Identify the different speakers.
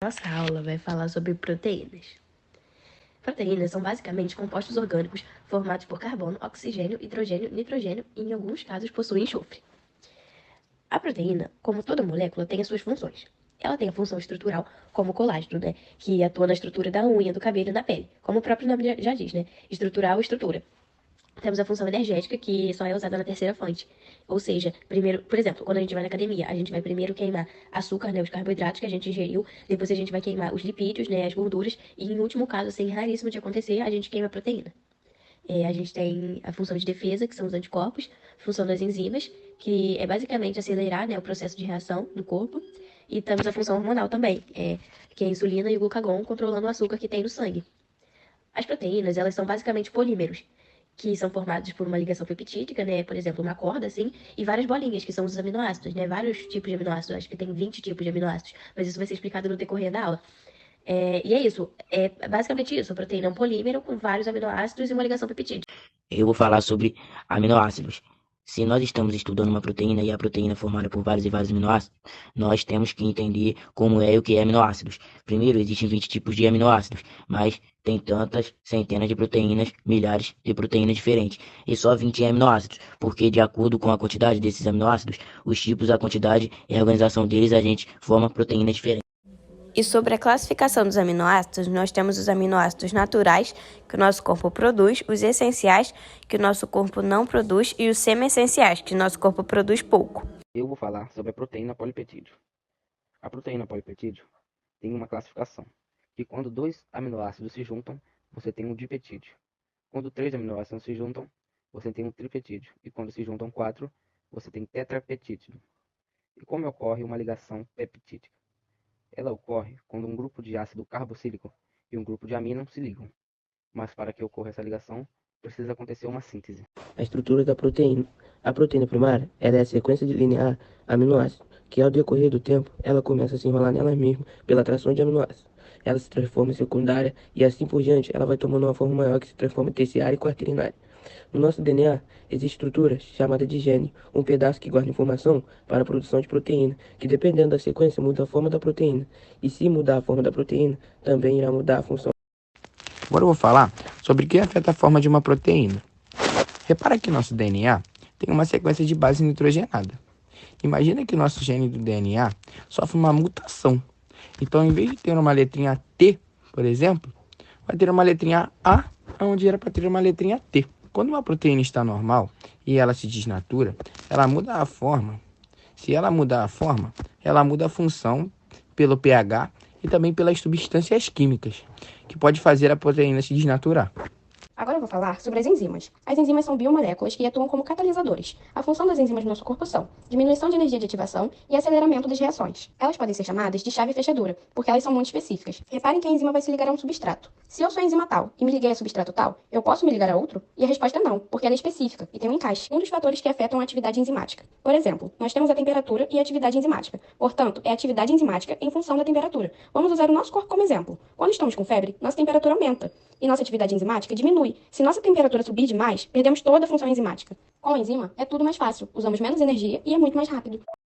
Speaker 1: Nossa aula vai falar sobre proteínas. Proteínas são basicamente compostos orgânicos formados por carbono, oxigênio, hidrogênio, nitrogênio e, em alguns casos, possuem enxofre. A proteína, como toda molécula, tem as suas funções. Ela tem a função estrutural, como o colágeno, que atua na estrutura da unha, do cabelo e da pele, como o próprio nome já diz, estrutural ou estrutura. Temos a função energética, que só é usada na terceira fonte. Ou seja, primeiro, por exemplo, quando a gente vai na academia, a gente vai primeiro queimar açúcar, os carboidratos que a gente ingeriu, depois a gente vai queimar os lipídios, as gorduras, e em último caso, assim, raríssimo de acontecer, a gente queima a proteína. A gente tem a função de defesa, que são os anticorpos, função das enzimas, que é basicamente acelerar, o processo de reação do corpo, e temos a função hormonal também, que é a insulina e o glucagon, controlando o açúcar que tem no sangue. As proteínas, elas são basicamente polímeros, que são formados por uma ligação peptídica, por exemplo, uma corda, assim, e várias bolinhas, que são os aminoácidos, vários tipos de aminoácidos, acho que tem 20 tipos de aminoácidos, mas isso vai ser explicado no decorrer da aula. E é isso, é basicamente isso, a proteína é um polímero com vários aminoácidos e uma ligação peptídica.
Speaker 2: Eu vou falar sobre aminoácidos. Se nós estamos estudando uma proteína e a proteína é formada por vários e vários aminoácidos, nós temos que entender como é e o que é aminoácidos. Primeiro, existem 20 tipos de aminoácidos, mas tem tantas centenas de proteínas, milhares de proteínas diferentes. E só 20 aminoácidos, porque de acordo com a quantidade desses aminoácidos, os tipos, a quantidade e a organização deles, a gente forma proteínas diferentes.
Speaker 3: E sobre a classificação dos aminoácidos, nós temos os aminoácidos naturais, que o nosso corpo produz, os essenciais, que o nosso corpo não produz, e os semi-essenciais, que o nosso corpo produz pouco.
Speaker 4: Eu vou falar sobre a proteína polipeptídeo. A proteína polipeptídeo tem uma classificação, que quando 2 aminoácidos se juntam, você tem um dipeptídeo. Quando 3 aminoácidos se juntam, você tem um tripeptídeo. E quando se juntam 4, você tem tetrapeptídeo. E como ocorre uma ligação peptídica? Ela ocorre quando um grupo de ácido carboxílico e um grupo de amino se ligam. Mas para que ocorra essa ligação, precisa acontecer uma síntese.
Speaker 5: A estrutura da proteína. A proteína primária é a sequência de linear aminoácido, que ao decorrer do tempo, ela começa a se enrolar nela mesma pela atração de aminoácidos. Ela se transforma em secundária e assim por diante, ela vai tomando uma forma maior que se transforma em terciária e quaternária. No nosso DNA, existe estrutura chamada de gene, um pedaço que guarda informação para a produção de proteína, que dependendo da sequência muda a forma da proteína. E se mudar a forma da proteína, também irá mudar a função.
Speaker 6: Agora eu vou falar sobre o que afeta a forma de uma proteína. Repara que nosso DNA tem uma sequência de base nitrogenada. Imagina que nosso gene do DNA sofre uma mutação. Então, em vez de ter uma letrinha T, por exemplo, vai ter uma letrinha A, onde era para ter uma letrinha T. Quando uma proteína está normal e ela se desnatura, ela muda a forma. Se ela mudar a forma, ela muda a função pelo pH e também pelas substâncias químicas, que pode fazer a proteína se desnaturar.
Speaker 7: Agora eu vou falar sobre as enzimas. As enzimas são biomoléculas que atuam como catalisadores. A função das enzimas no nosso corpo são diminuição de energia de ativação e aceleramento das reações. Elas podem ser chamadas de chave fechadura, porque elas são muito específicas. Reparem que a enzima vai se ligar a um substrato. Se eu sou a enzima tal e me liguei a substrato tal, eu posso me ligar a outro? E a resposta é não, porque ela é específica e tem um encaixe. Um dos fatores que afetam a atividade enzimática. Por exemplo, nós temos a temperatura e a atividade enzimática. Portanto, é a atividade enzimática em função da temperatura. Vamos usar o nosso corpo como exemplo. Quando estamos com febre, nossa temperatura aumenta e nossa atividade enzimática diminui. Se nossa temperatura subir demais, perdemos toda a função enzimática. Com a enzima, é tudo mais fácil, usamos menos energia e é muito mais rápido.